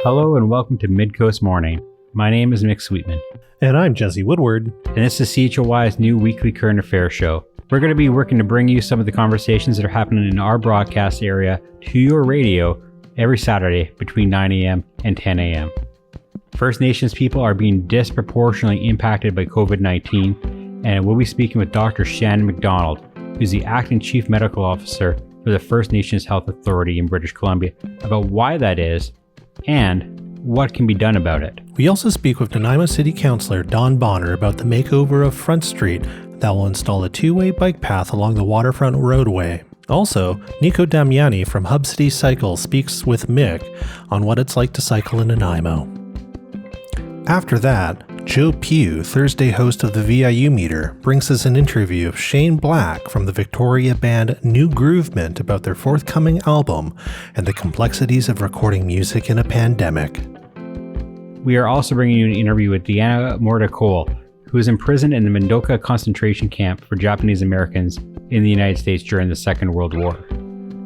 Hello and welcome to Mid-Coast Morning. My name is Mick Sweetman. And I'm Jesse Woodward. And this is CHLY's new weekly current affairs show. We're going to be working to bring you some of the conversations that are happening in our broadcast area to your radio every Saturday between 9 a.m. and 10 a.m. First Nations people are being disproportionately impacted by COVID-19, and we'll be speaking with Dr. Shannon McDonald, who's the Acting Chief Medical Officer for the First Nations Health Authority in British Columbia, about why that is and what can be done about it. We also speak with Nanaimo City Councillor Don Bonner about the makeover of Front Street that will install a two-way bike path along the waterfront roadway. Also, Nico Damiani from Hub City Cycle speaks with Mick on what it's like to cycle in Nanaimo. After that, Joe Pugh, Thursday host of the VIU Meter, brings us an interview of Shane Blaq from the Victoria band New Groovement about their forthcoming album and the complexities of recording music in a pandemic. We are also bringing you an interview with Diana Morita Cole, who was imprisoned in the Mendoza concentration camp for Japanese Americans in the United States during the Second World War.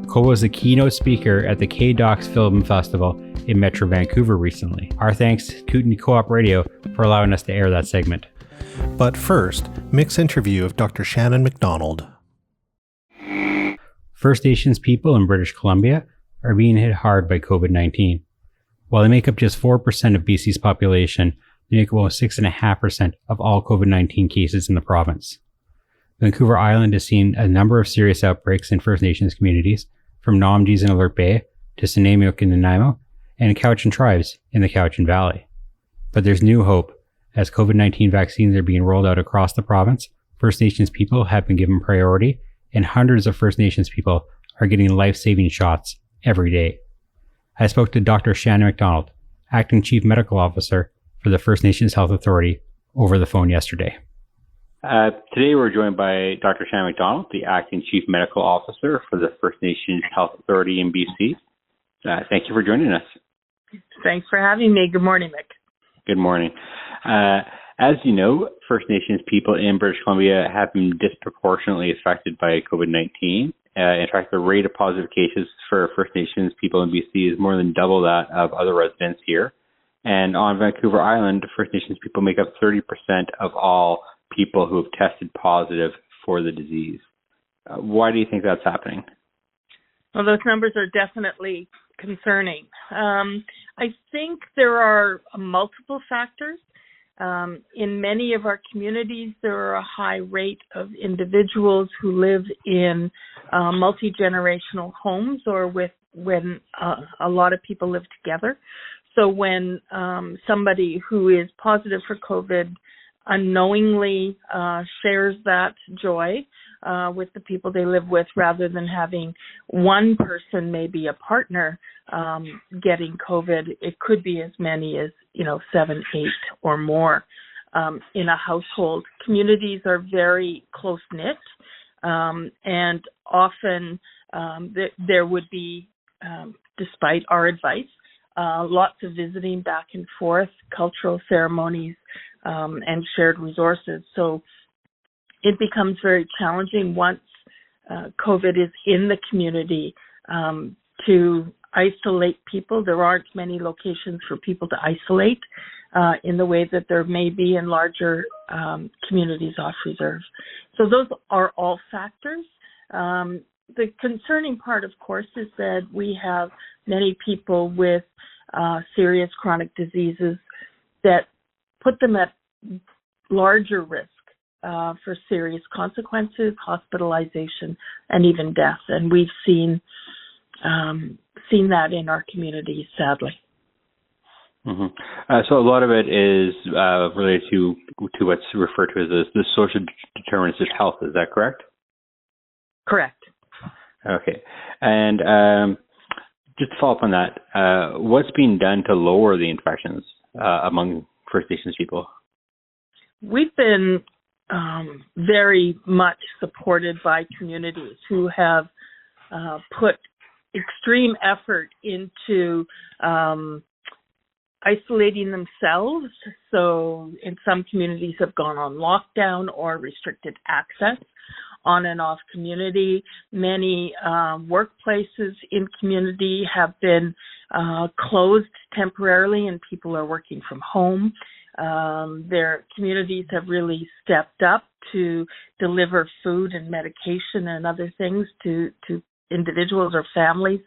Cole was the keynote speaker at the K-Docs Film Festival in Metro Vancouver recently. Our thanks to Kootney Co-op Radio for allowing us to air that segment. But first, Mick's interview of Dr. Shannon McDonald. First Nations people in British Columbia are being hit hard by COVID-19. While they make up just 4% of BC's population, they make up almost 6.5% of all COVID-19 cases in the province. Vancouver Island has seen a number of serious outbreaks in First Nations communities, from Nomjees in Alert Bay to Sinamiook in Nanaimo, and Cowichan tribes in the Cowichan Valley. But there's new hope. As COVID-19 vaccines are being rolled out across the province, First Nations people have been given priority, and hundreds of First Nations people are getting life-saving shots every day. I spoke to Dr. Shannon McDonald, Acting Chief Medical Officer for the First Nations Health Authority, over the phone yesterday. Today we're joined by Dr. Shannon McDonald, the Acting Chief Medical Officer for the First Nations Health Authority in BC. Thank you for joining us. Thanks for having me. Good morning, Mick. Good morning. As you know, First Nations people in British Columbia have been disproportionately affected by COVID-19. In fact, the rate of positive cases for First Nations people in BC is more than double that of other residents here. And on Vancouver Island, First Nations people make up 30% of all people who have tested positive for the disease. Why do you think that's happening? Well, those numbers are definitely concerning. I think there are multiple factors. In many of our communities, there are a high rate of individuals who live in multi-generational homes or when a lot of people live together. So when somebody who is positive for COVID unknowingly shares that joy with the people they live with, rather than having one person, maybe a partner, getting COVID, it could be as many as 7, 8 or more in a household. Communities are very close knit, and often there would be, despite our advice, lots of visiting back and forth, cultural ceremonies, and shared resources. So it becomes very challenging once COVID is in the community to isolate people. There aren't many locations for people to isolate in the way that there may be in larger communities off reserve. So those are all factors. The concerning part, of course, is that we have many people with serious chronic diseases that put them at larger risk for serious consequences, hospitalization, and even death. And we've seen that in our communities, sadly. Mm-hmm. So a lot of it is related to what's referred to as the social determinants of health. Is that correct? Correct. Okay. And just to follow up on that, what's being done to lower the infections among First Nations people? We've been very much supported by communities who have put extreme effort into isolating themselves. So in some communities have gone on lockdown or restricted access. on and off community. Many workplaces in community have been closed temporarily, and people are working from home. Their communities have really stepped up to deliver food and medication and other things to individuals or families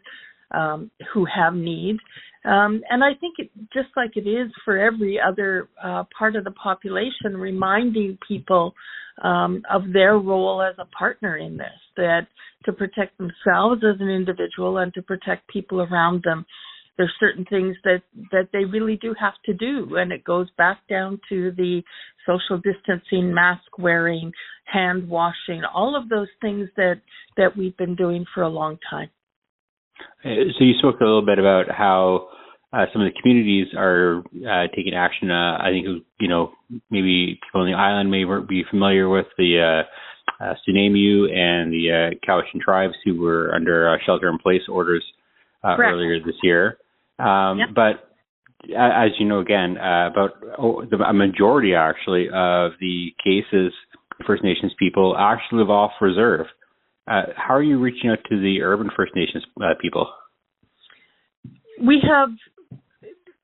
who have need. And I think just like it is for every other part of the population, reminding people of their role as a partner in this, that to protect themselves as an individual and to protect people around them, there's certain things that they really do have to do. And it goes back down to the social distancing, mask wearing, hand washing, all of those things that we've been doing for a long time. So you spoke a little bit about how some of the communities are taking action. I think, maybe people on the island may be familiar with the Nanaimo and the Cowichan tribes who were under shelter-in-place orders earlier this year. Yep. But as you know, again, about a majority, actually, of the cases, First Nations people actually live off reserve. How are you reaching out to the urban First Nations people? We have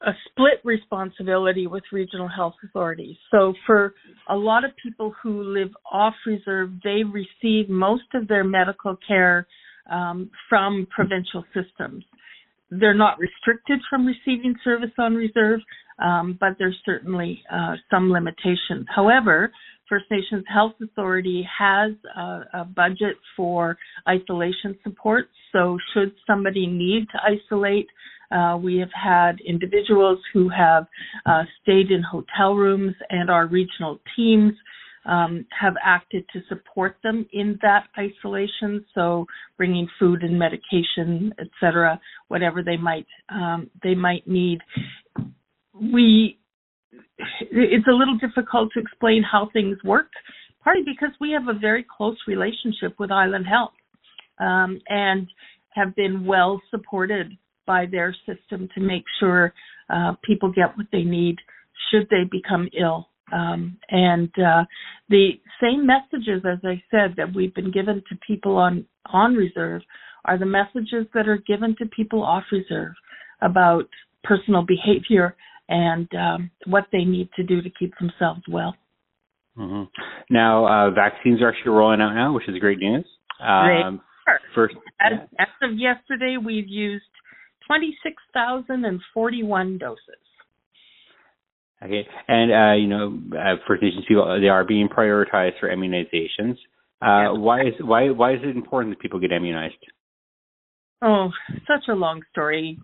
a split responsibility with regional health authorities. So for a lot of people who live off reserve, they receive most of their medical care from provincial systems. They're not restricted from receiving service on reserve, but there's certainly some limitations. However, First Nations Health Authority has a budget for isolation support. So should somebody need to isolate, we have had individuals who have stayed in hotel rooms, and our regional teams have acted to support them in that isolation. So bringing food and medication, et cetera, whatever they might need. It's a little difficult to explain how things work, partly because we have a very close relationship with Island Health and have been well supported by their system to make sure people get what they need should they become ill. And the same messages, as I said, that we've been given to people on reserve are the messages that are given to people off reserve about personal behavior and what they need to do to keep themselves well. Mm-hmm. Now, vaccines are actually rolling out now, which is great news. As of yesterday, we've used 26,041 doses. Okay, and First Nations people, they are being prioritized for immunizations. Why is it important that people get immunized? Oh, such a long story.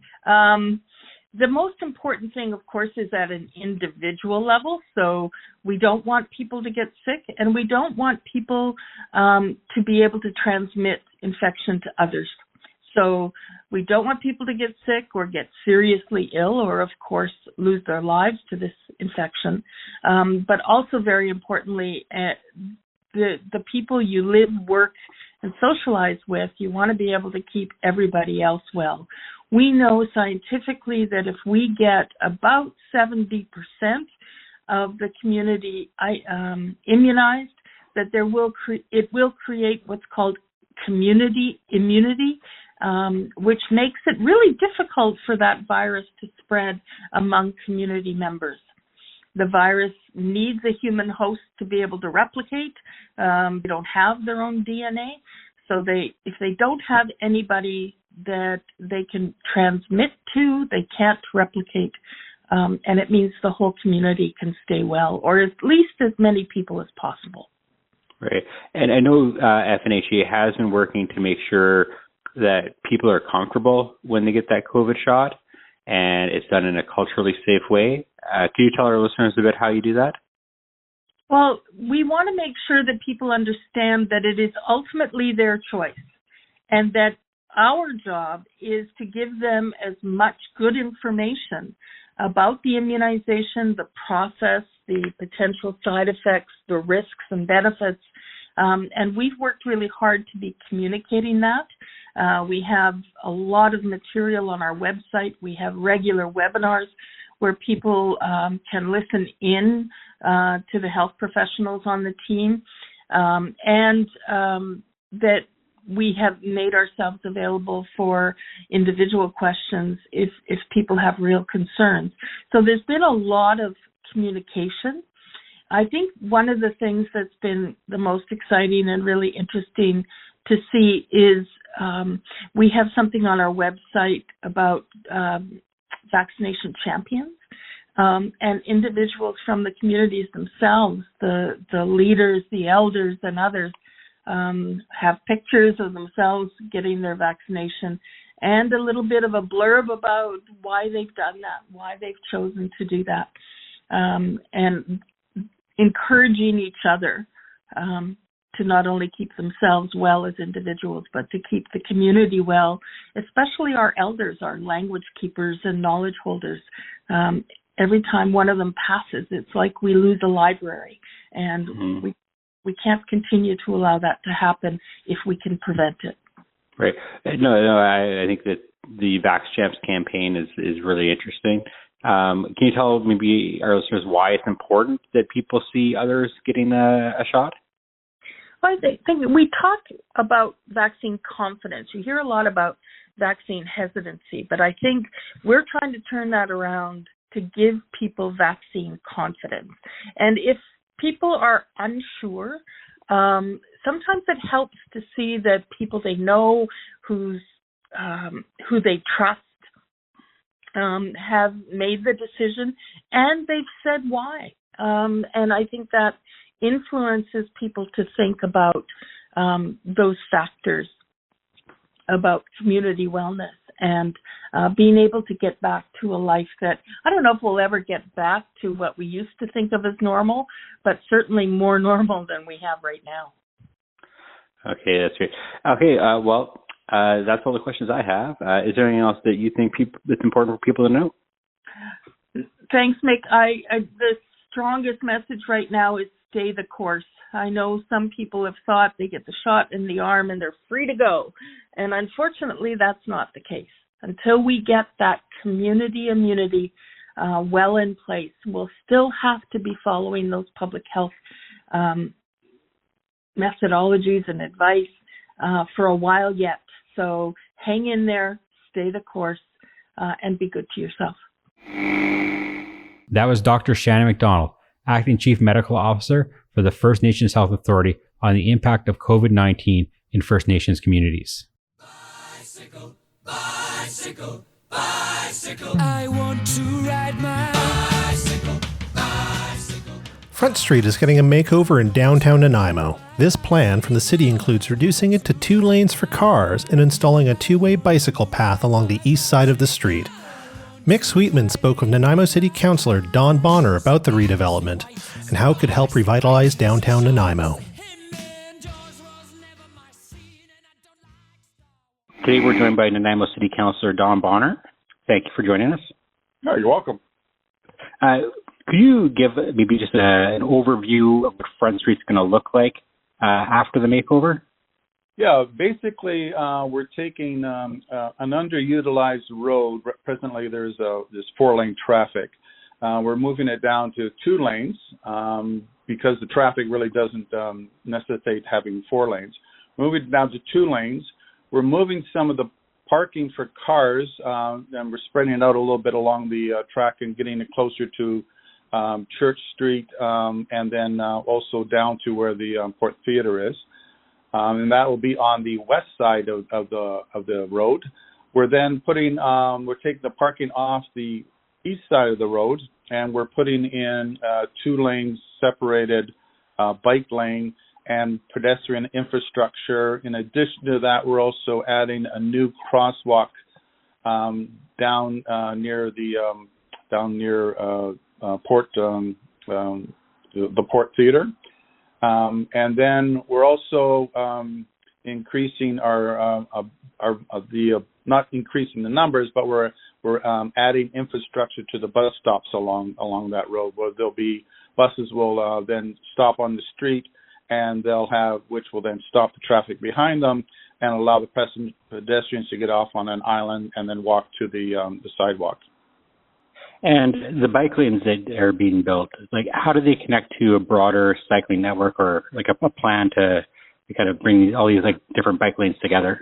The most important thing, of course, is at an individual level. So we don't want people to get sick, and we don't want people to be able to transmit infection to others. So we don't want people to get sick or get seriously ill or, of course, lose their lives to this infection. But also, very importantly, the people you live, work, and socialize with, you want to be able to keep everybody else well. We know scientifically that if we get about 70% of the community immunized, that it will create what's called community immunity, which makes it really difficult for that virus to spread among community members. The virus needs a human host to be able to replicate. They don't have their own DNA. So if they don't have anybody that they can transmit to, they can't replicate. And it means the whole community can stay well, or at least as many people as possible. Right. And I know FNHA has been working to make sure that people are comfortable when they get that COVID shot, and it's done in a culturally safe way. Can you tell our listeners a bit how you do that? Well, we want to make sure that people understand that it is ultimately their choice, and that our job is to give them as much good information about the immunization, the process, the potential side effects, the risks and benefits. And we've worked really hard to be communicating that. We have a lot of material on our website. We have regular webinars where people can listen in to the health professionals on the team. and that we have made ourselves available for individual questions if people have real concerns. So there's been a lot of communication. I think one of the things that's been the most exciting and really interesting to see is we have something on our website about vaccination champions. And individuals from the communities themselves, the leaders, the elders, and others, have pictures of themselves getting their vaccination and a little bit of a blurb about why they've done that, why they've chosen to do that, and encouraging each other to not only keep themselves well as individuals, but to keep the community well, especially our elders, our language keepers and knowledge holders. Every time one of them passes, it's like we lose a library, and we can't continue to allow that to happen if we can prevent it. Right. No, I think that the Vax Champs campaign is really interesting. Can you tell maybe our listeners why it's important that people see others getting a shot? Well, I think we talk about vaccine confidence. You hear a lot about vaccine hesitancy, but I think we're trying to turn that around to give people vaccine confidence. And if people are unsure, sometimes it helps to see that people they know, who they trust, have made the decision, and they've said why. And I think that influences people to think about those factors, about community wellness, and being able to get back to a life that, I don't know if we'll ever get back to what we used to think of as normal, but certainly more normal than we have right now. Okay, that's great. Okay, that's all the questions I have. Is there anything else that you think that's important for people to know? Thanks, Mick. The strongest message right now is stay the course. I know some people have thought they get the shot in the arm and they're free to go. And unfortunately, that's not the case. Until we get that community immunity well in place, we'll still have to be following those public health methodologies and advice for a while yet. So hang in there, stay the course, and be good to yourself. That was Dr. Shannon McDonald, Acting Chief Medical Officer for the First Nations Health Authority, on the impact of COVID-19 in First Nations communities. Bicycle, bicycle, bicycle. I want to ride my bicycle, bicycle. Front Street is getting a makeover in downtown Nanaimo. This plan from the city includes reducing it to 2 lanes for cars and installing a 2-way bicycle path along the east side of the street. Mick Sweetman spoke with Nanaimo City Councillor Don Bonner about the redevelopment and how it could help revitalize downtown Nanaimo. Today we're joined by Nanaimo City Councillor Don Bonner. Thank you for joining us. Oh, you're welcome. Could you give maybe just an overview of what Front Street's going to look like after the makeover? Yeah, basically, we're taking an underutilized road. Presently, there's 4-lane traffic. We're moving it down to 2 lanes because the traffic really doesn't necessitate having 4 lanes. Moving it down to 2 lanes. We're moving some of the parking for cars, and we're spreading it out a little bit along the track and getting it closer to Church Street, and then also down to where the Port Theatre is. And that will be on the west side of the road. We're then we're taking the parking off the east side of the road, and we're putting in 2 lanes separated bike lane and pedestrian infrastructure. In addition to that, we're also adding a new crosswalk down near Port the Port Theatre. And then we're also increasing not increasing the numbers, but we're adding infrastructure to the bus stops along that road, where buses will then stop on the street, and which will then stop the traffic behind them and allow the pedestrians to get off on an island and then walk to the sidewalk. And the bike lanes that are being built, like how do they connect to a broader cycling network or like a plan to kind of bring all these like different bike lanes together?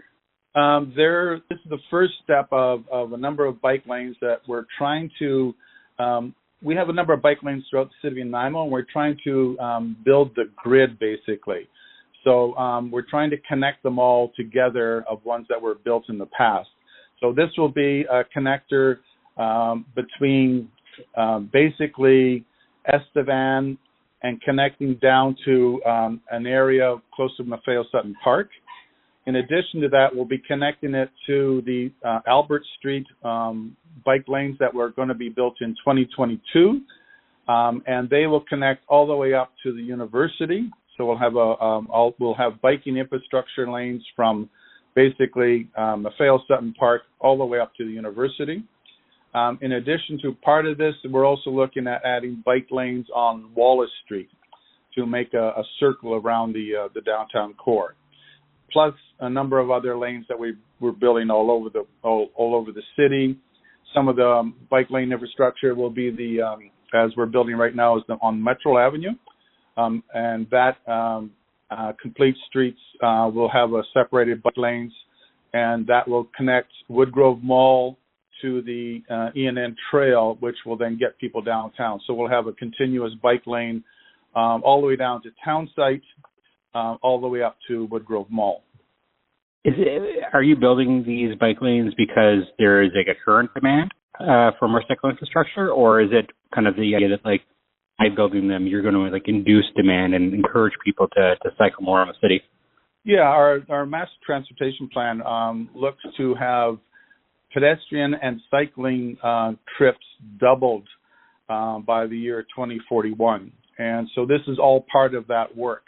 This is the first step of a number of bike lanes that we're trying to, we have a number of bike lanes throughout the city of Nanaimo, and we're trying to build the grid basically. So we're trying to connect them all together of ones that were built in the past. So this will be a connector between basically Estevan and connecting down to an area close to Maffeo Sutton Park. In addition to that, we'll be connecting it to the Albert Street bike lanes that were going to be built in 2022, and they will connect all the way up to the university. So we'll have biking infrastructure lanes from basically Maffeo Sutton Park all the way up to the university. In addition to part of this, we're also looking at adding bike lanes on Wallace Street to make a circle around the downtown core. Plus a number of other lanes that we're building all over the city. Some of the bike lane infrastructure will be as we're building right now, is on Metro Avenue, and that complete streets will have a separated bike lanes, and that will connect Woodgrove Mall to the E&N Trail, which will then get people downtown. So we'll have a continuous bike lane all the way down to Town Site, all the way up to Woodgrove Mall. Are you building these bike lanes because there is like a current demand for more cycle infrastructure, or is it kind of the idea that like by building them you're going to like induce demand and encourage people to cycle more in the city? Yeah, our mass transportation plan looks to have pedestrian and cycling trips doubled by the year 2041, and so this is all part of that work.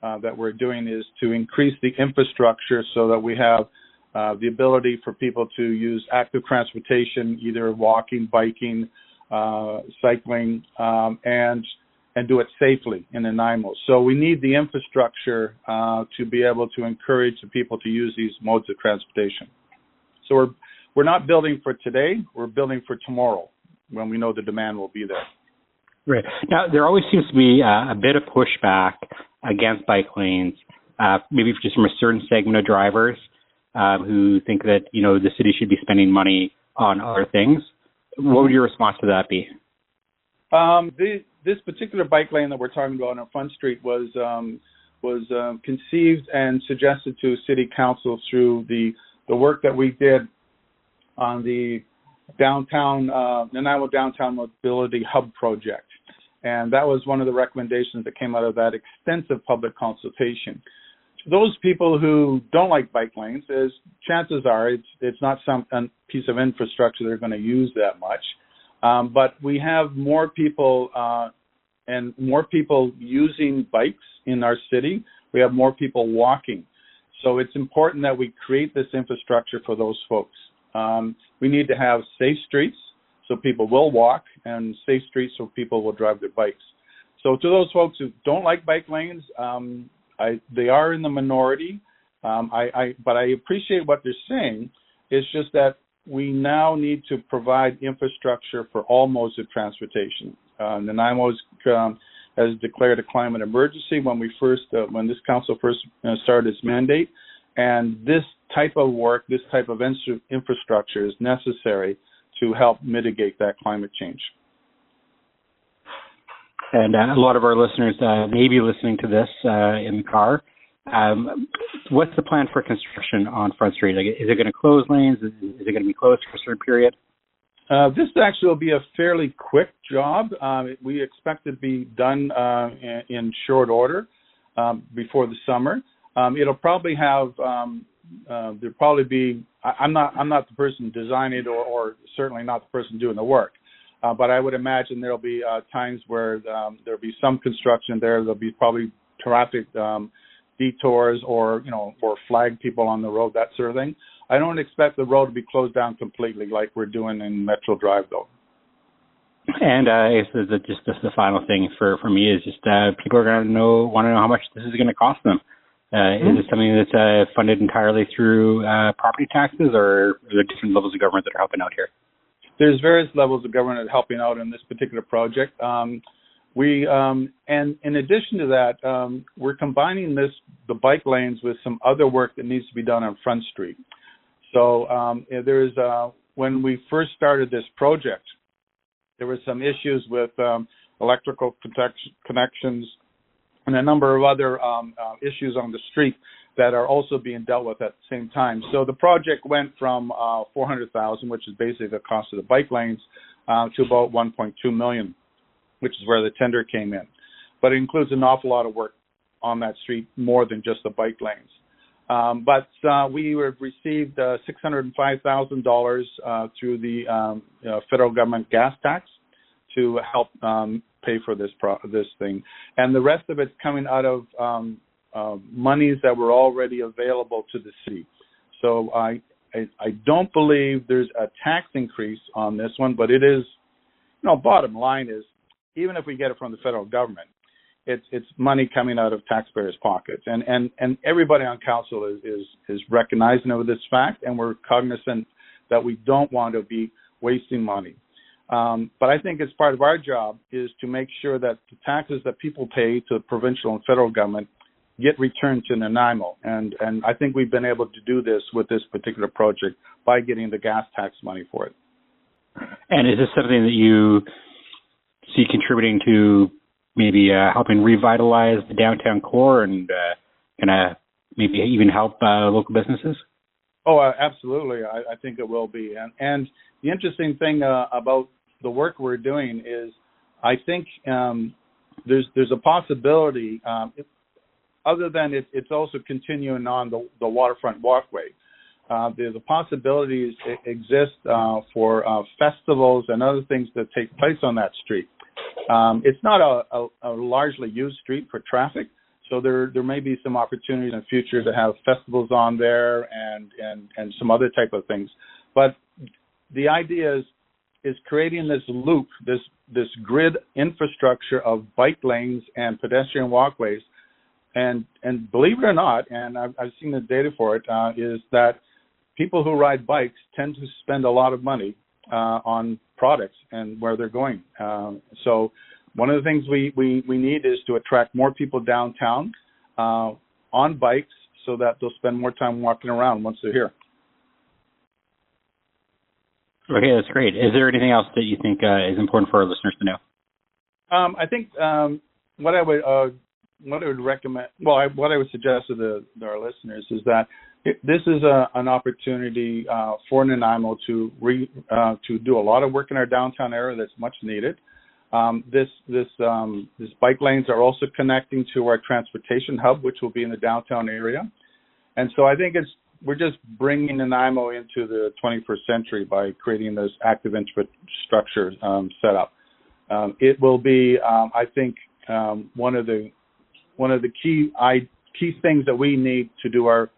That we're doing is to increase the infrastructure so that we have the ability for people to use active transportation, either walking, biking, cycling, and do it safely in Nanaimo. So we need the infrastructure to be able to encourage the people to use these modes of transportation. So we're not building for today, we're building for tomorrow when we know the demand will be there. Right. Now, there always seems to be a bit of pushback against bike lanes, maybe just from a certain segment of drivers who think that, you know, the city should be spending money on other things. What would your response to that be? This particular bike lane that we're talking about on Front Street was conceived and suggested to City Council through the work that we did on the Nanaimo Downtown Mobility Hub project. And that was one of the recommendations that came out of that extensive public consultation. To those people who don't like bike lanes, chances are it's not some piece of infrastructure they're going to use that much. But we have more people and more people using bikes in our city. We have more people walking. So it's important that we create this infrastructure for those folks. We need to have safe streets so people will walk, and safe streets so people will drive their bikes. So to those folks who don't like bike lanes, they are in the minority, but I appreciate what they're saying. It's just that we now need to provide infrastructure for all modes of transportation. Nanaimo has declared a climate emergency when this council first started its mandate, and this type of work, this type of infrastructure is necessary to help mitigate that climate change. And a lot of our listeners may be listening to this in the car. What's the plan for construction on Front Street? Like, is it going to close lanes? Is it going to be closed for a certain period? This actually will be a fairly quick job. We expect it to be done in short order before the summer. It'll probably have there'll probably be. I'm not the person designing it, or certainly not the person doing the work. But I would imagine there'll be times where there'll be some construction there. There'll be probably traffic detours, or flag people on the road, that sort of thing. I don't expect the road to be closed down completely like we're doing in Metro Drive, though. And just the final thing for me is just people are going to want to know how much this is going to cost them. Is it something that's funded entirely through property taxes, or are there different levels of government that are helping out here? there's various levels of government helping out in this particular project. And in addition to that, we're combining the bike lanes with some other work that needs to be done on Front Street. So when we first started this project, there were some issues with electrical connections and a number of other issues on the street that are also being dealt with at the same time. So the project went from $400,000, which is basically the cost of the bike lanes, to about $1.2 million, which is where the tender came in. But it includes an awful lot of work on that street, more than just the bike lanes. But we have received $605,000 through the federal government gas tax to help pay for this thing, and the rest of it's coming out of monies that were already available to the city. So I don't believe there's a tax increase on this one, but it is, bottom line is, even if we get it from the federal government, it's money coming out of taxpayers' pockets, and everybody on council is recognizing of this fact, and we're cognizant that we don't want to be wasting money. But I think it's part of our job is to make sure that the taxes that people pay to the provincial and federal government get returned to Nanaimo, and I think we've been able to do this with this particular project by getting the gas tax money for it. And is this something that you see contributing to maybe helping revitalize the downtown core and maybe even help local businesses? Oh, absolutely. I think it will be. And the interesting thing about the work we're doing is I think there's a possibility, other than it's also continuing on the waterfront walkway. There's a possibility exist for festivals and other things that take place on that street. It's not a largely used street for traffic, so there may be some opportunities in the future to have festivals on there and some other type of things. But the idea is creating this loop, this grid infrastructure of bike lanes and pedestrian walkways. And believe it or not, and I've seen the data for it, is that people who ride bikes tend to spend a lot of money on products and where they're going. So one of the things we need is to attract more people downtown on bikes so that they'll spend more time walking around once they're here. Okay, that's great. Is there anything else that you think is important for our listeners to know? I think what I would recommend, what I would suggest to our listeners is that this is an opportunity for Nanaimo to do a lot of work in our downtown area that's much needed. This bike lanes are also connecting to our transportation hub, which will be in the downtown area, and so I think we're just bringing Nanaimo into the 21st century by creating this active infrastructure setup. It will be, I think, one of the key things that we need to do our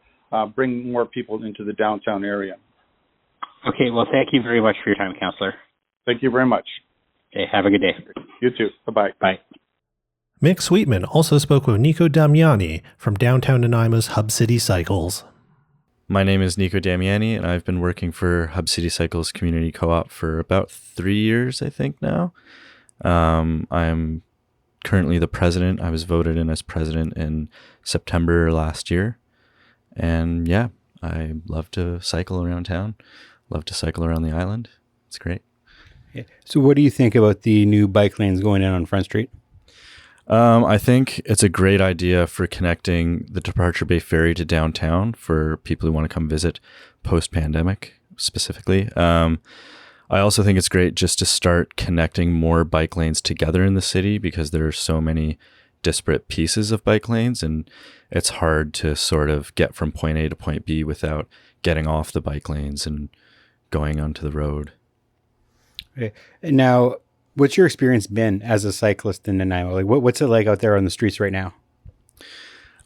bring more people into the downtown area. Okay, well, thank you very much for your time, Councillor. Thank you very much. Okay, have a good day. You too. Bye-bye. Bye. Mick Sweetman also spoke with Nico Damiani from downtown Nanaimo's Hub City Cycles. My name is Nico Damiani, and I've been working for Hub City Cycles Community Co-op for about 3 years, I think now. I'm currently the president. I was voted in as president in September last year. And yeah, I love to cycle around town, love to cycle around the island. It's great. Yeah. So what do you think about the new bike lanes going in on Front Street? I think it's a great idea for connecting the Departure Bay Ferry to downtown for people who want to come visit post-pandemic specifically. I also think it's great just to start connecting more bike lanes together in the city because there are so many disparate pieces of bike lanes and it's hard to sort of get from point A to point B without getting off the bike lanes and going onto the road. Okay. Now, what's your experience been as a cyclist in Nanaimo? Like, what's it like out there on the streets right now?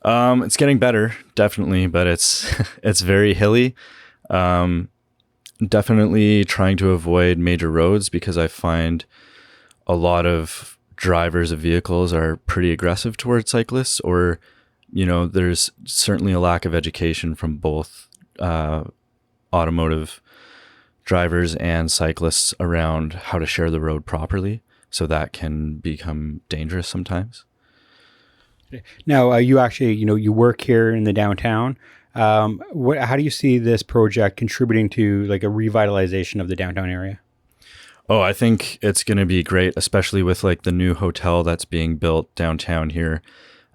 It's getting better, definitely, but it's very hilly. Definitely trying to avoid major roads because I find a lot of drivers of vehicles are pretty aggressive towards cyclists, or, there's certainly a lack of education from both automotive drivers and cyclists around how to share the road properly, so that can become dangerous sometimes. Now, you actually, you work here in the downtown. How do you see this project contributing to like a revitalization of the downtown area? Oh, I think it's going to be great, especially with like the new hotel that's being built downtown here.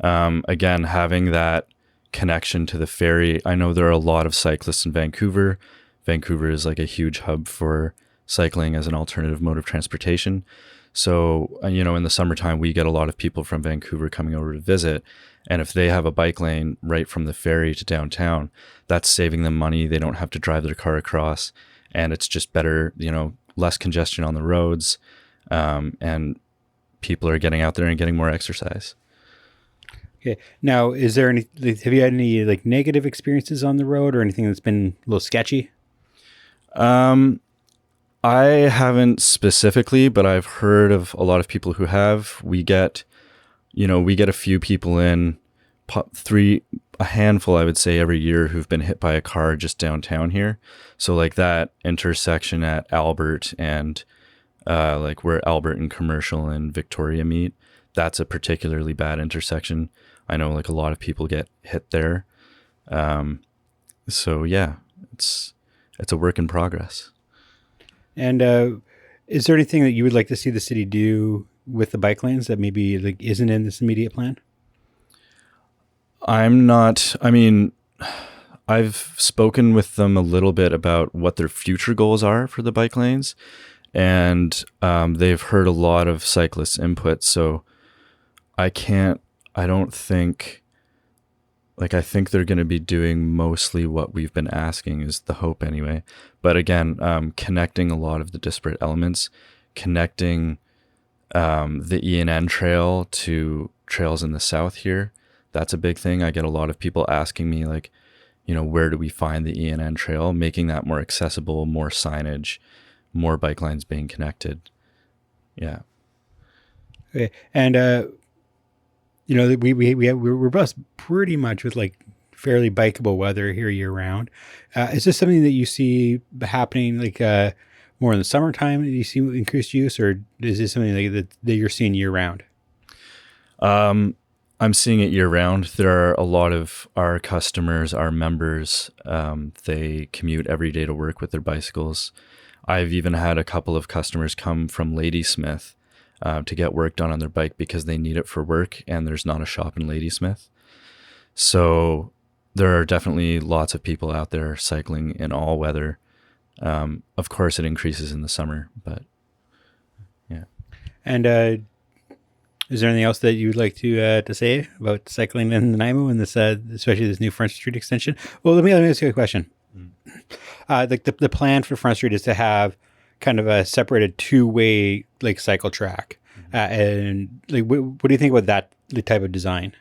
Again, having that connection to the ferry. I know there are a lot of cyclists in Vancouver. Vancouver is like a huge hub for cycling as an alternative mode of transportation. So, in the summertime, we get a lot of people from Vancouver coming over to visit. And if they have a bike lane right from the ferry to downtown, that's saving them money. They don't have to drive their car across. And it's just better, less congestion on the roads. And people are getting out there and getting more exercise. Okay. Now, have you had any like negative experiences on the road or anything that's been a little sketchy? I haven't specifically, but I've heard of a lot of people who have. We get a few people in, a handful, I would say, every year who've been hit by a car just downtown here. So like that intersection at Albert and like where Albert and Commercial and Victoria meet, that's a particularly bad intersection. I know like a lot of people get hit there. So yeah, it's a work in progress. And is there anything that you would like to see the city do with the bike lanes that maybe like isn't in this immediate plan? I've spoken with them a little bit about what their future goals are for the bike lanes, and they've heard a lot of cyclists' input. So I think they're going to be doing mostly what we've been asking, is the hope anyway. But again, connecting a lot of the disparate elements, connecting the E&N trail to trails in the south here. That's a big thing. I get a lot of people asking me like, where do we find the E&N trail? Making that more accessible, more signage, more bike lines being connected. Yeah. Okay. And, we're blessed pretty much with like fairly bikeable weather here year round. Is this something that you see happening like more in the summertime? Do you see increased use, or is this something like that you're seeing year round? I'm seeing it year round. There are a lot of our customers, our members, they commute every day to work with their bicycles. I've even had a couple of customers come from Ladysmith to get work done on their bike because they need it for work and there's not a shop in Ladysmith. So there are definitely lots of people out there cycling in all weather. Of course, it increases in the summer, but yeah. And is there anything else that you would like to say about cycling in Nanaimo and this, especially this new Front Street extension? Well, let me ask you a question. Like the plan for Front Street is to have kind of a separated two-way like cycle track, and like what do you think about that type of design?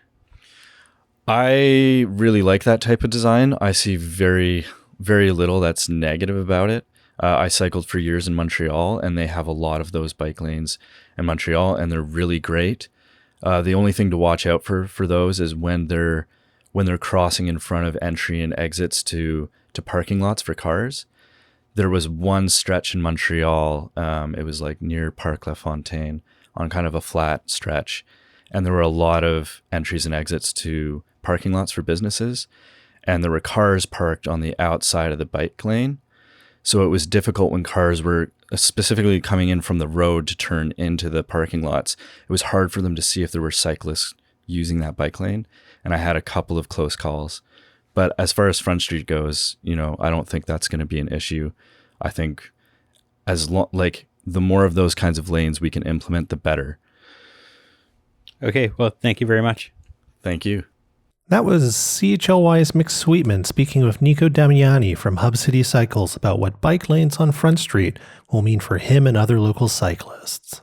I really like that type of design. I see very, very little that's negative about it. I cycled for years in Montreal, and they have a lot of those bike lanes in Montreal, and they're really great. The only thing to watch out for those is when they're crossing in front of entry and exits to parking lots for cars. There was one stretch in Montreal, it was like near Parc La Fontaine, on kind of a flat stretch, and there were a lot of entries and exits to parking lots for businesses, and there were cars parked on the outside of the bike lane. So it was difficult when cars were specifically coming in from the road to turn into the parking lots. It was hard for them to see if there were cyclists using that bike lane. And I had a couple of close calls. But as far as Front Street goes, I don't think that's going to be an issue. I think the more of those kinds of lanes we can implement, the better. Okay. Well, thank you very much. Thank you. That was CHLY's Mick Sweetman speaking with Nico Damiani from Hub City Cycles about what bike lanes on Front Street will mean for him and other local cyclists.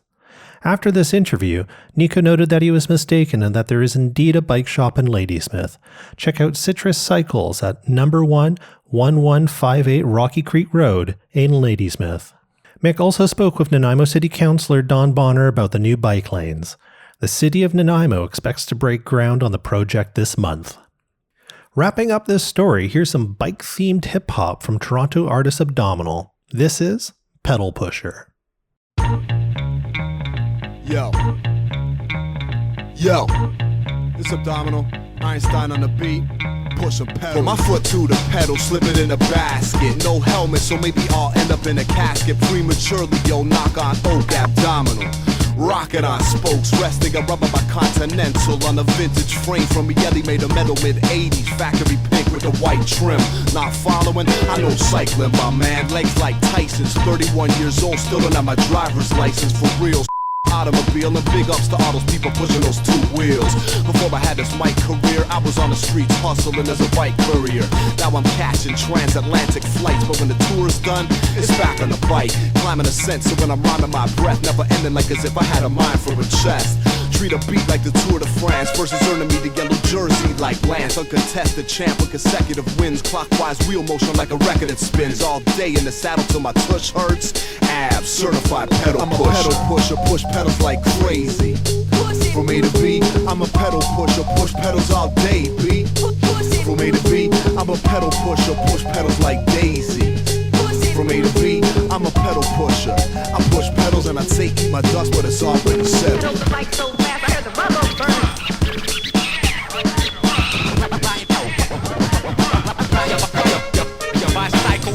After this interview, Nico noted that he was mistaken and that there is indeed a bike shop in Ladysmith. Check out Citrus Cycles at number 11158 Rocky Creek Road in Ladysmith. Mick also spoke with Nanaimo City Councillor Don Bonner about the new bike lanes. The city of Nanaimo expects to break ground on the project this month. Wrapping up this story, here's some bike-themed hip-hop from Toronto artist Abdominal. This is Pedal Pusher. Yo, it's Abdominal, Einstein on the beat, push a pedal. Put my foot to the pedal, slip it in a basket. No helmet, so maybe I'll end up in a casket prematurely. Yo, knock on oak, Abdominal. Rocket on spokes, resting a rubber by Continental on a vintage frame from Yelly made of metal mid-80s, factory pink with a white trim. Not following, I know cycling, my man. Legs like Tyson's, 31 years old, still don't have my driver's license for real. Automobile and big ups to all those people pushing those two wheels. Before I had this mic career, I was on the streets hustling as a bike courier. Now I'm catching transatlantic flights, but when the tour is done, it's back on the bike. Climbing a scent, so when I'm rhyming my breath, never ending like as if I had a mind for a chest. Treat a beat like the Tour de France versus earning me the yellow jersey like Lance. Uncontested champ with consecutive wins. Clockwise wheel motion like a record that spins. All day in the saddle till my tush hurts. Abs, certified pedal pusher. I'm a pedal pusher, push pedals like crazy. From A to B, I'm a pedal pusher, push pedals all day, B. From A to B, I'm a pedal pusher, push pedals like Daisy. From A to B, I'm a pedal pusher. I push pedals and I say eat my dust, but it's already settled. Drove the bike so fast, I heard the rubber burn.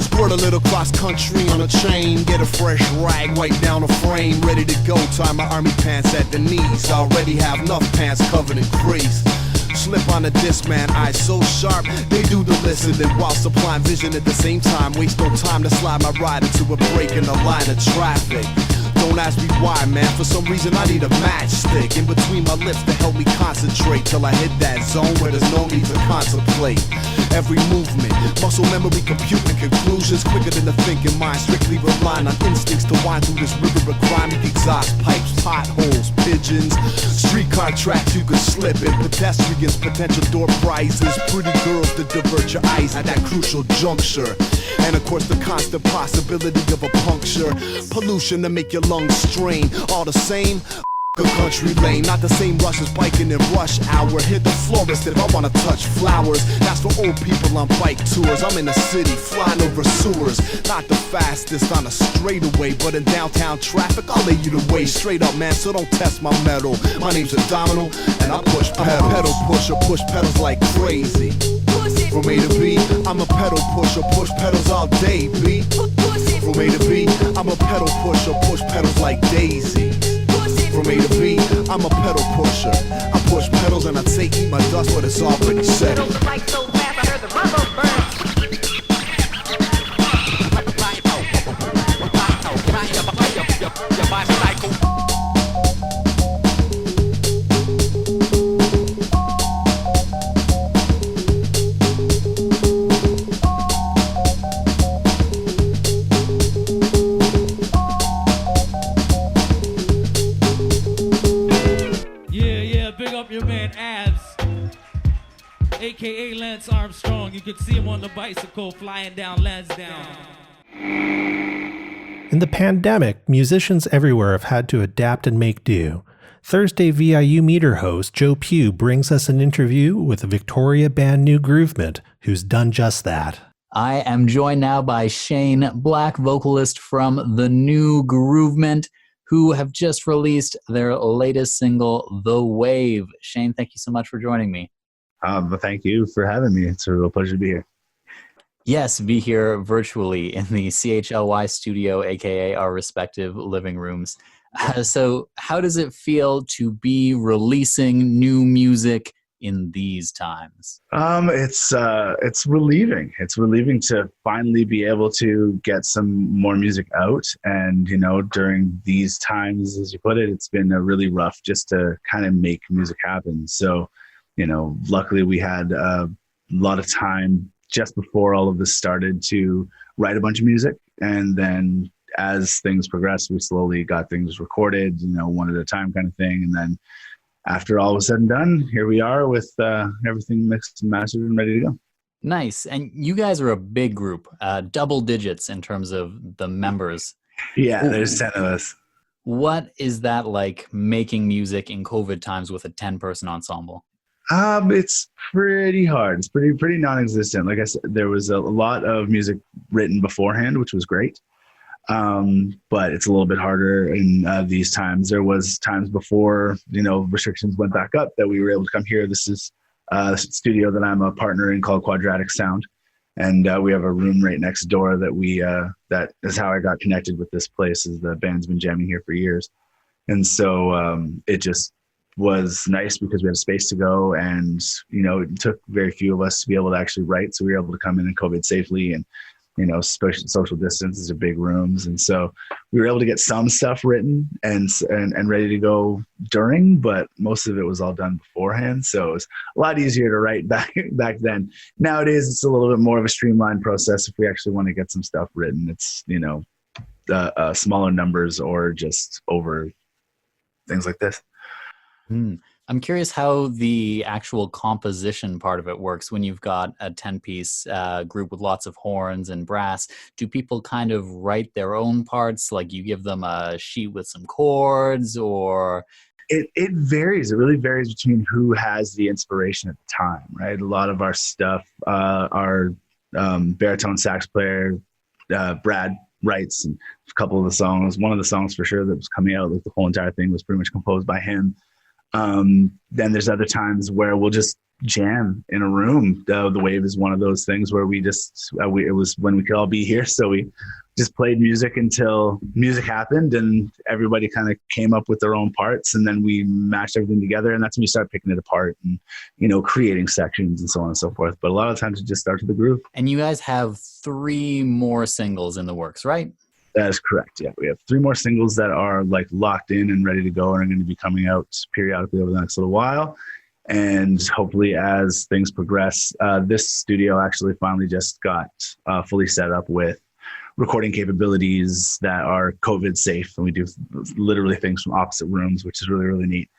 Squirt a little cross country on a chain. Get a fresh rag, wipe down a frame. Ready to go, tie my army pants at the knees. Already have enough pants covered in grease. Slip on a disc, man, eyes so sharp. They do the listening while supplying vision at the same time. Waste no time to slide my ride into a break in the line of traffic. Don't ask me why, man, for some reason I need a matchstick in between my lips to help me concentrate till I hit that zone where there's no need to contemplate. Every movement, muscle memory, computing conclusions quicker than the thinking mind. Strictly relying on instincts to wind through this river of crime. Exhaust pipes, potholes, pigeons, streetcar tracks you could slip in, pedestrians, potential door prizes, pretty girls to divert your eyes at that crucial juncture. And of course the constant possibility of a puncture, pollution to make your lungs strain. All the same, a country lane, not the same rush as biking in rush hour. Hit the florist if I wanna touch flowers. That's for old people on bike tours. I'm in the city, flying over sewers. Not the fastest on a straightaway, but in downtown traffic, I'll lay you the way. Straight up, man, so don't test my metal. My name's Abdominal, and I push pedals. I'm a pedal pusher, push pedals like crazy. From A to B, I'm a pedal pusher, push pedals all day, B. From A to B, I'm a pedal pusher, push pedals like Daisy. From A to B, I'm a pedal pusher. I push pedals and I'd say eat my dust, but it's already set. Drove the bike so fast, I heard the rubber burn. AKA Lance Armstrong. You could see him on the bicycle flying down Lansdowne. In the pandemic, musicians everywhere have had to adapt and make do. Thursday VIU Meter host Joe Pugh brings us an interview with the Victoria band New Groovement, who's done just that. I am joined now by Shane Blaq, vocalist from the New Groovement, who have just released their latest single, The Wave. Shane, thank you so much for joining me. Thank you for having me. It's a real pleasure to be here. Yes, be here virtually in the CHLY studio, aka our respective living rooms. So how does it feel to be releasing new music in these times? It's relieving. It's relieving to finally be able to get some more music out. And, you know, during these times, as you put it, it's been really rough just to kind of make music happen. So, you know, luckily we had a lot of time just before all of this started to write a bunch of music. And then as things progressed, we slowly got things recorded, you know, one at a time kind of thing. And then after all was said and done, here we are with everything mixed and mastered and ready to go. Nice. And you guys are a big group, double digits in terms of the members. Yeah, there's 10 of us. What is that like, making music in COVID times with a 10-person ensemble? It's pretty hard. It's pretty non-existent. Like I said, there was a lot of music written beforehand, which was great. But it's a little bit harder in these times. There was times before, restrictions went back up that we were able to come here. This is a studio that I'm a partner in called Quadratic Sound. And we have a room right next door that that is how I got connected with this place, is the band's been jamming here for years. And so it just was nice because we had a space to go, and, it took very few of us to be able to actually write. So we were able to come in and COVID safely, and, social distance is big rooms. And so we were able to get some stuff written and ready to go during, but most of it was all done beforehand. So it was a lot easier to write back then. Nowadays, it's a little bit more of a streamlined process. If we actually want to get some stuff written, it's, smaller numbers or just over things like this. I'm curious how the actual composition part of it works when you've got a 10-piece group with lots of horns and brass. Do people kind of write their own parts? Like, you give them a sheet with some chords, or? It varies. It really varies between who has the inspiration at the time, right? A lot of our stuff, our baritone sax player, Brad, writes, and a couple of the songs. One of the songs for sure that was coming out, like the whole entire thing was pretty much composed by him. Then there's other times where we'll just jam in a room. The Wave is one of those things where we just, it was when we could all be here. So we just played music until music happened, and everybody kind of came up with their own parts, and then we mashed everything together, and that's when we start picking it apart and, creating sections and so on and so forth. But a lot of times it just starts with a groove. And you guys have 3 more singles in the works, right? That is correct. Yeah, we have 3 more singles that are like locked in and ready to go, and are going to be coming out periodically over the next little while. And hopefully, as things progress, this studio actually finally just got fully set up with recording capabilities that are COVID safe, and we do literally things from opposite rooms, which is really, really neat.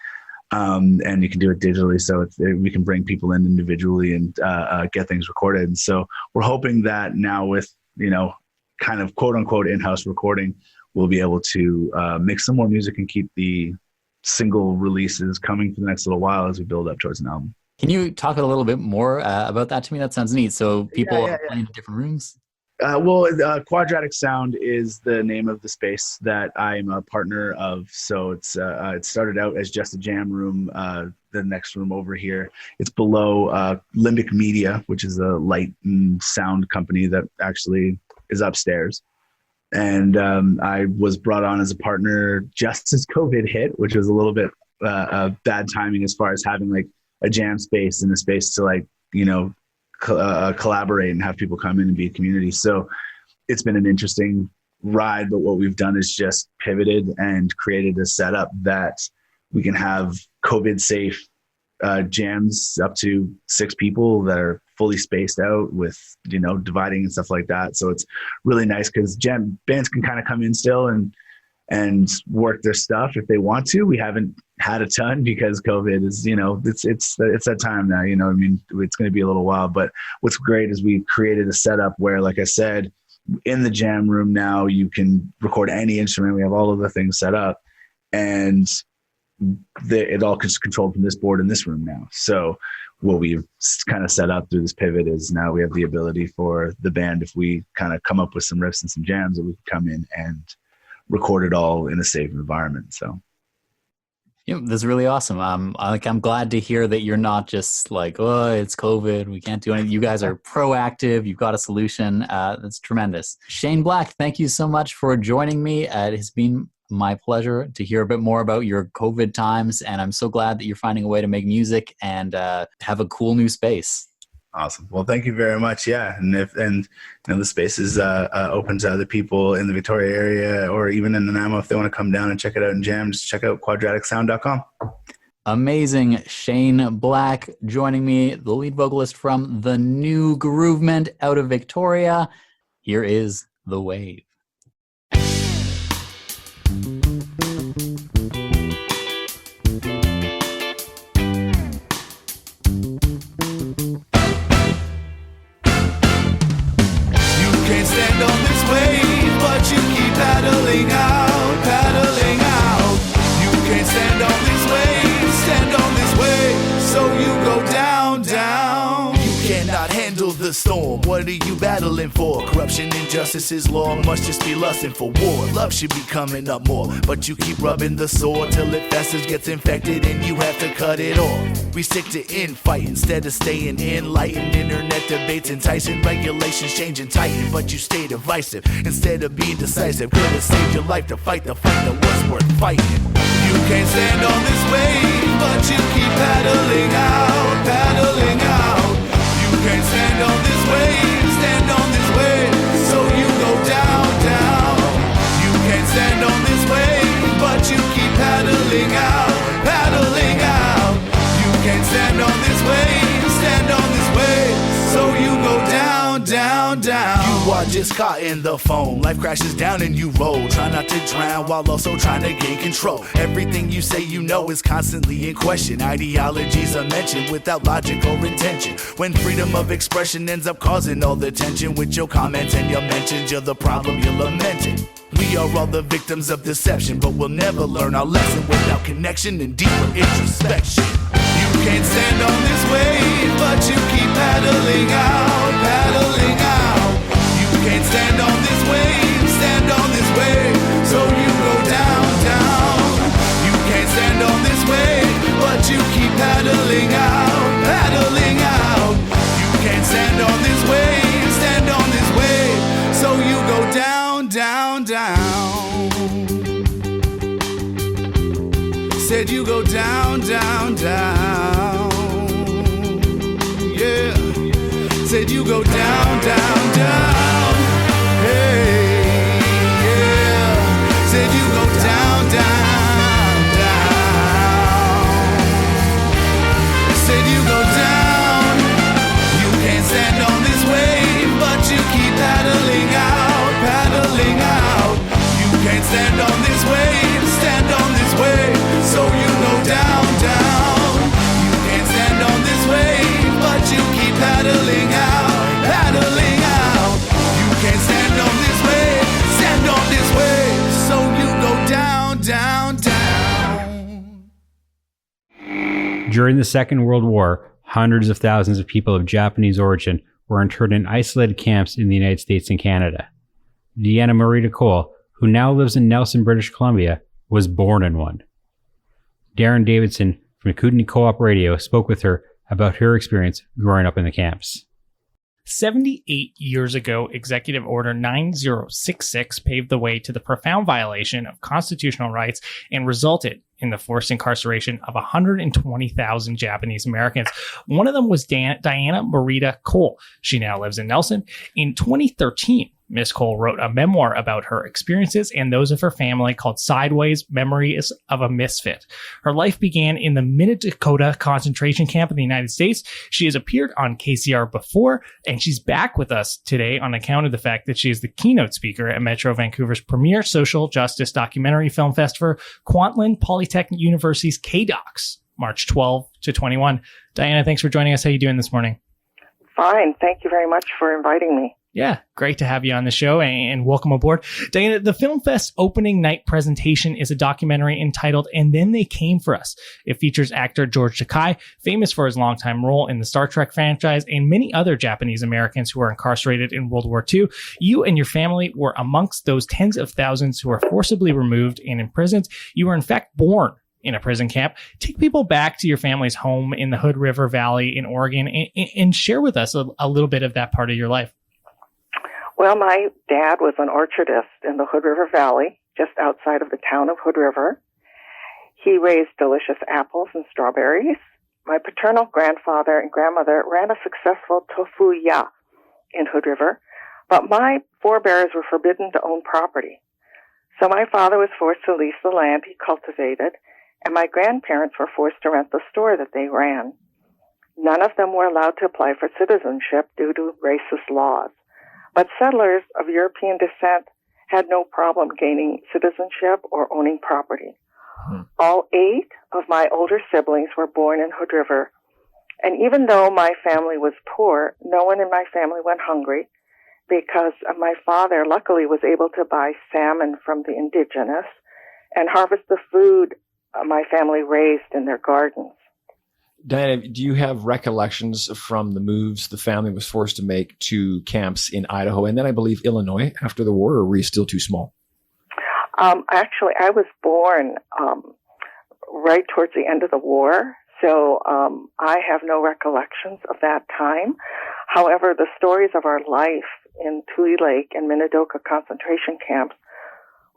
And you can do it digitally, so we can bring people in individually and get things recorded. And so we're hoping that now with kind of quote unquote in-house recording, we'll be able to mix some more music and keep the single releases coming for the next little while as we build up towards an album. Can you talk a little bit more about that to me? That sounds neat. So people are playing in different rooms? Quadratic Sound is the name of the space that I'm a partner of. So it started out as just a jam room. The next room over here, it's below Limbic Media, which is a light and sound company that actually is upstairs. And I was brought on as a partner just as COVID hit, which was a little bit bad timing as far as having like a jam space and a space to collaborate and have people come in and be a community. So it's been an interesting ride, but what we've done is just pivoted and created a setup that we can have COVID safe jams up to 6 people that are fully spaced out with, dividing and stuff like that. So it's really nice because bands can kind of come in still and work their stuff if they want to. We haven't had a ton because COVID is, it's that time now, it's going to be a little while. But what's great is we created a setup where, like I said, in the jam room now, you can record any instrument. We have all of the things set up, and it all is controlled from this board in this room now. So what we've kind of set up through this pivot is now we have the ability for the band, if we kind of come up with some riffs and some jams, that we can come in and record it all in a safe environment. So that's really awesome. I'm glad to hear that you're not just like, oh, it's COVID, we can't do anything. You guys are proactive. You've got a solution. That's tremendous. Shane Blaq, thank you so much for joining me. It has been my pleasure to hear a bit more about your COVID times, and I'm so glad that you're finding a way to make music and have a cool new space. Awesome. Well, thank you very much. Yeah, and the space is open to other people in the Victoria area or even in Nanaimo if they want to come down and check it out and jam. Just check out quadraticsound.com. Amazing. Shane Blaq joining me, the lead vocalist from the new Groovement out of Victoria. Here is The Wave. Paddling out. You can't stand on this wave, stand on this wave, so you go down. You cannot handle the storm what are you battling for? Corruption, injustice is long, must just be lusting for war. Love should be coming up more, but you keep rubbing the sore till it festers, gets infected, and you have to cut it off. We stick to infight instead of staying enlightened. Internet debates enticing, regulations changing, tighten, but you stay divisive instead of being decisive. Could have saved your life to fight the fight that was worth fighting. You can't stand on this wave, but you keep paddling out, paddling out. You can't stand on this wave, stand on this wave, so you go down, down. You can't stand on this wave, but you keep paddling out, paddling out. You can't stand on this wave, stand on this wave, so you go down, down, down. You are just caught in the foam. Life crashes down and you roll. Try not to drown while also trying to gain control. Everything you say you know is constantly in question. Ideologies are mentioned without logic or intention. When freedom of expression ends up causing all the tension with your comments and your mentions, you're the problem you're lamenting. We are all the victims of deception, but we'll never learn our lesson without connection and deeper introspection. You can't stand on this wave, but you keep paddling out, paddling out. You can't stand on this wave, stand on this wave, so you go down, down. You can't stand on this wave, but you keep paddling out, paddling out. You can't stand on this wave, stand on this wave, so you go down, down, down. Said you go down, down, down. Yeah. Said you go down, down, down. Hey, yeah. Said you go down, down, down. Said you go down. You can't stand on this wave, but you keep paddling out, paddling out. You can't stand on this wave, stand on this wave, so you go down, down. You can't stand on this wave, but you keep paddling out, paddling out. You can't stand on this wave, stand on this wave, so you go down, down, down. During the Second World War, hundreds of thousands of people of Japanese origin were interned in isolated camps in the United States and Canada. Diana Morita Cole, who now lives in Nelson, British Columbia, was born in one. Darren Davidson from Kootney Co-op Radio spoke with her about her experience growing up in the camps. 78 years ago, Executive Order 9066 paved the way to the profound violation of constitutional rights and resulted in the forced incarceration of 120,000 Japanese Americans. One of them was Diana Morita Cole. She now lives in Nelson. In 2013, Miss Cole wrote a memoir about her experiences and those of her family called Sideways: Memories of a Misfit. Her life began in the Mid-Dakota concentration camp in the United States. She has appeared on KCR before, and she's back with us today on account of the fact that she is the keynote speaker at Metro Vancouver's premier social justice documentary film festival, Kwantlen Polytechnic University's KDocs, March 12 to 21. Diana, thanks for joining us. How are you doing this morning? Fine. Thank you very much for inviting me. Yeah, great to have you on the show and welcome aboard. Diana, the Film Fest opening night presentation is a documentary entitled And Then They Came For Us. It features actor George Takei, famous for his longtime role in the Star Trek franchise, and many other Japanese Americans who were incarcerated in World War II. You and your family were amongst those tens of thousands who were forcibly removed and imprisoned. You were in fact born in a prison camp. Take people back to your family's home in the Hood River Valley in Oregon and share with us a little bit of that part of your life. Well, my dad was an orchardist in the Hood River Valley, just outside of the town of Hood River. He raised delicious apples and strawberries. My paternal grandfather and grandmother ran a successful tofu-ya in Hood River, but my forebears were forbidden to own property. So my father was forced to lease the land he cultivated, and my grandparents were forced to rent the store that they ran. None of them were allowed to apply for citizenship due to racist laws. But settlers of European descent had no problem gaining citizenship or owning property. All 8 of my older siblings were born in Hood River. And even though my family was poor, no one in my family went hungry because my father luckily was able to buy salmon from the indigenous and harvest the food my family raised in their gardens. Diana, do you have recollections from the moves the family was forced to make to camps in Idaho and then I believe Illinois after the war, or were you still too small? Actually, I was born right towards the end of the war, so I have no recollections of that time. However, the stories of our life in Tule Lake and Minidoka concentration camps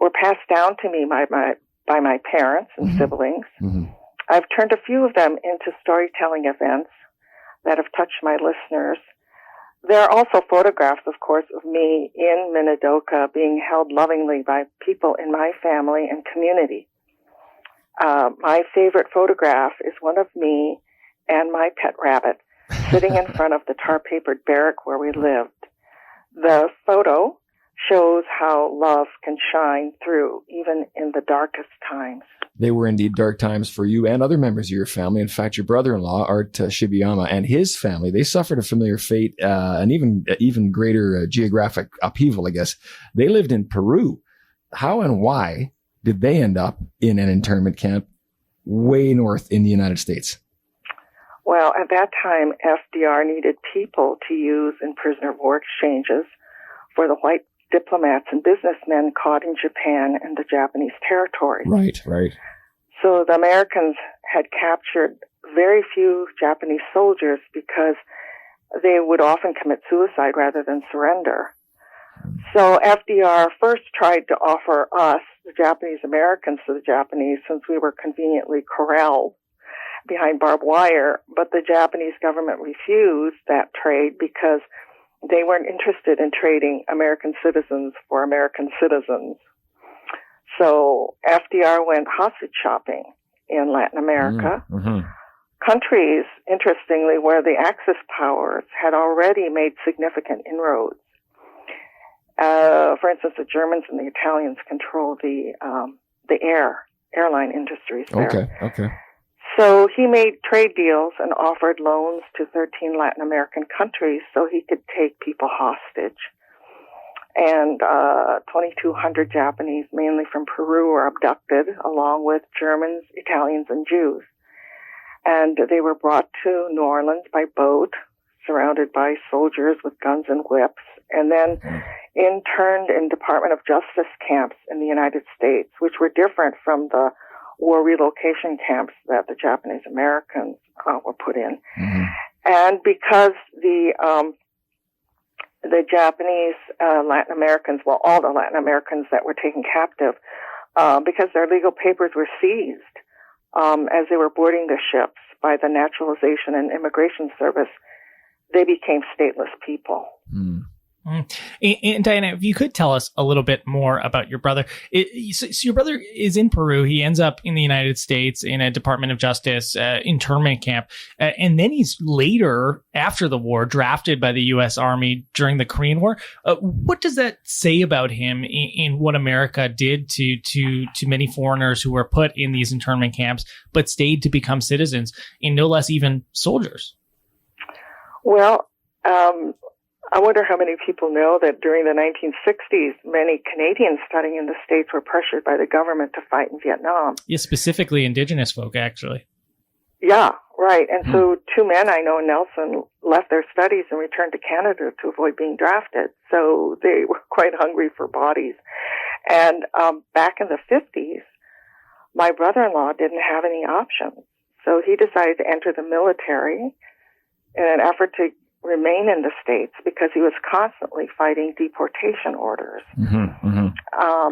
were passed down to me by my parents and siblings. Mm-hmm. I've turned a few of them into storytelling events that have touched my listeners. There are also photographs, of course, of me in Minidoka being held lovingly by people in my family and community. My favorite photograph is one of me and my pet rabbit sitting in front of the tar-papered barrack where we lived. The photo shows how love can shine through even in the darkest times. They were indeed dark times for you and other members of your family. In fact, your brother-in-law, Art Shibiyama, and his family, they suffered a familiar fate, an even greater geographic upheaval, I guess. They lived in Peru. How and why did they end up in an internment camp way north in the United States? Well, at that time, FDR needed people to use in prisoner of war exchanges for the white diplomats and businessmen caught in Japan and the Japanese territory. Right. So the Americans had captured very few Japanese soldiers because they would often commit suicide rather than surrender. So FDR first tried to offer us, the Japanese Americans, to the Japanese since we were conveniently corralled behind barbed wire, but the Japanese government refused that trade because they weren't interested in trading American citizens for American citizens. So FDR went hostage shopping in Latin America. Mm-hmm. Countries, interestingly, where the Axis powers had already made significant inroads. For instance, the Germans and the Italians control the airline industries there. Okay. So he made trade deals and offered loans to 13 Latin American countries so he could take people hostage. And 2,200 Japanese, mainly from Peru, were abducted, along with Germans, Italians, and Jews. And they were brought to New Orleans by boat, surrounded by soldiers with guns and whips, and then interned in Department of Justice camps in the United States, which were different from the war relocation camps that the Japanese Americans were put in. Mm-hmm. And because the Japanese Latin Americans, well, all the Latin Americans that were taken captive, because their legal papers were seized as they were boarding the ships by the Naturalization and Immigration Service, they became stateless people. Mm. And Diana, if you could tell us a little bit more about your brother. So your brother is in Peru. He ends up in the United States in a Department of Justice internment camp. And then he's later, after the war, drafted by the U.S. Army during the Korean War. What does that say about him in what America did to many foreigners who were put in these internment camps, but stayed to become citizens, and no less even soldiers? Well, I wonder how many people know that during the 1960s, many Canadians studying in the States were pressured by the government to fight in Vietnam. Yeah, specifically Indigenous folk, actually. Yeah, right. And so two men I know in Nelson left their studies and returned to Canada to avoid being drafted. So they were quite hungry for bodies. And back in the 50s, my brother-in-law didn't have any options. So he decided to enter the military in an effort to remain in the States because he was constantly fighting deportation orders.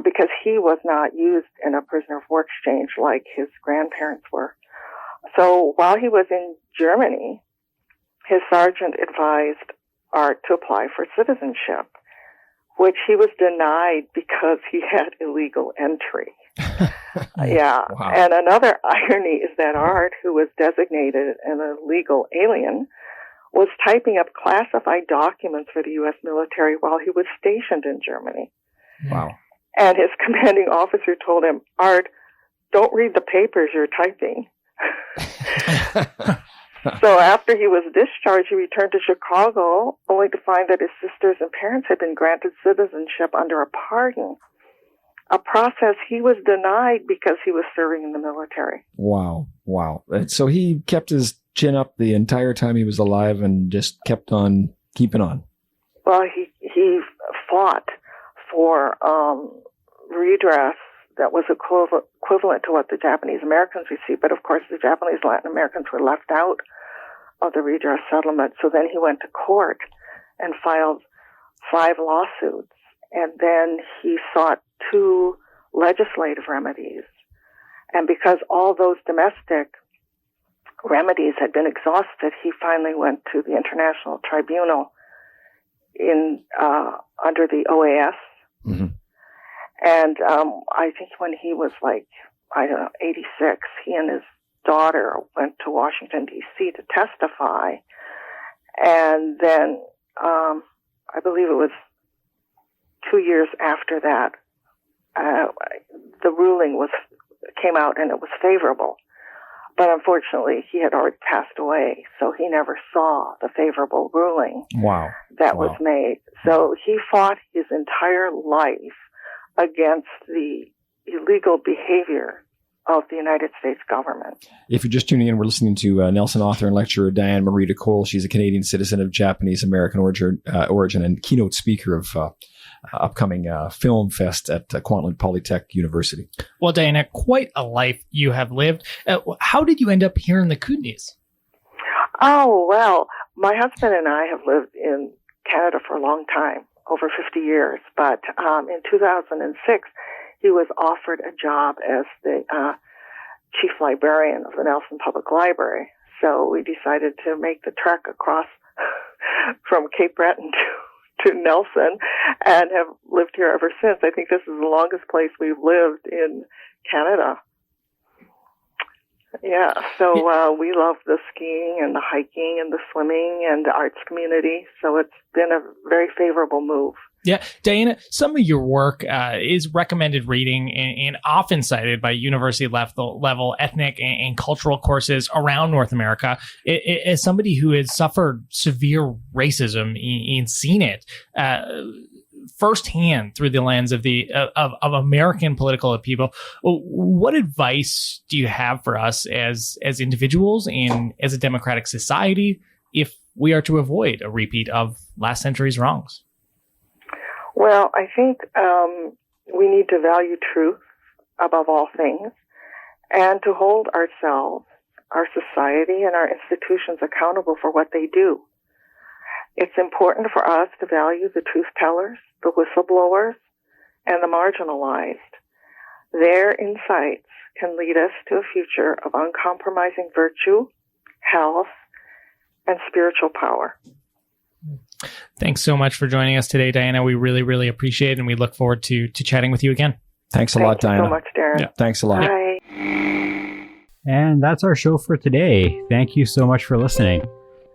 Because he was not used in a prisoner of war exchange like his grandparents were. So while he was in Germany, his sergeant advised Art to apply for citizenship, which he was denied because he had illegal entry. Yeah. Wow. And another irony is that Art, who was designated an illegal alien, was typing up classified documents for the U.S. military while he was stationed in Germany. Wow. And his commanding officer told him, Art, don't read the papers you're typing. So after he was discharged, he returned to Chicago, only to find that his sisters and parents had been granted citizenship under a pardon, a process he was denied because he was serving in the military. Wow. So he kept his chin up the entire time he was alive and just kept on keeping on? Well, he fought for redress that was equivalent to what the Japanese Americans received, but of course the Japanese Latin Americans were left out of the redress settlement. So then he went to court and filed 5 lawsuits, and then he sought 2 legislative remedies. And because all those domestic remedies had been exhausted, he finally went to the International Tribunal in under the OAS. Mm-hmm. And I think when he was 86, he and his daughter went to Washington, D.C. to testify. And then I believe it was 2 years after that, the ruling came out and it was favorable. But unfortunately, he had already passed away, so he never saw the favorable ruling that was made. So he fought his entire life against the illegal behavior of the United States government. If you're just tuning in, we're listening to Nelson author and lecturer Diana Morita Cole. She's a Canadian citizen of Japanese American origin and keynote speaker of upcoming film fest at Kwantlen Polytech University. Well, Diana, quite a life you have lived. How did you end up here in the Kootneys? Oh, well, my husband and I have lived in Canada for a long time, over 50 years. But in 2006, he was offered a job as the chief librarian of the Nelson Public Library. So we decided to make the trek across from Cape Breton to Nelson and have lived here ever since. I think this is the longest place we've lived in Canada. Yeah, so we love the skiing and the hiking and the swimming and the arts community. So it's been a very favorable move. Yeah, Diana, some of your work is recommended reading and often cited by university level ethnic and cultural courses around North America. As somebody who has suffered severe racism and seen it firsthand through the lens of of American political upheaval, what advice do you have for us as individuals and as a democratic society if we are to avoid a repeat of last century's wrongs? Well, I think we need to value truth above all things and to hold ourselves, our society, and our institutions accountable for what they do. It's important for us to value the truth tellers, the whistleblowers, and the marginalized. Their insights can lead us to a future of uncompromising virtue, health, and spiritual power. Thanks so much for joining us today, Diana. We really, really appreciate it, and we look forward to chatting with you again. Thanks a lot, Diana. Thank you so much, Darren. Yeah. Thanks a lot. Bye. And that's our show for today. Thank you so much for listening.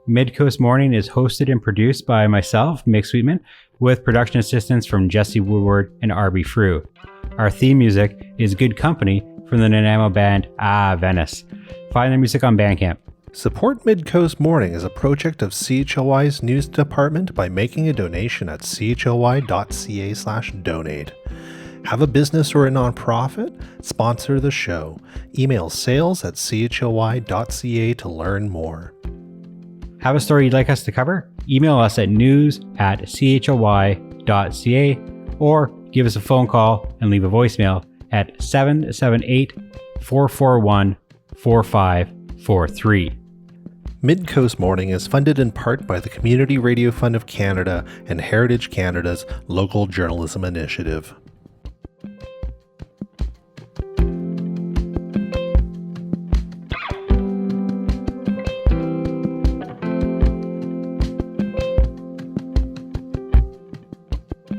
Midcoast Morning is hosted and produced by myself, Mick Sweetman, with production assistance from Jesse Woodward and Arby Frew. Our theme music is Good Company from the Nanaimo band Venice. Find their music on Bandcamp. Support Midcoast Morning is a project of CHLY's news department by making a donation at chly.ca/donate. Have a business or a nonprofit? Sponsor the show. Email sales@chly.ca to learn more. Have a story you'd like us to cover? Email us at news@chly.ca or give us a phone call and leave a voicemail at 778-441-4543. Midcoast Morning is funded in part by the Community Radio Fund of Canada and Heritage Canada's Local Journalism Initiative.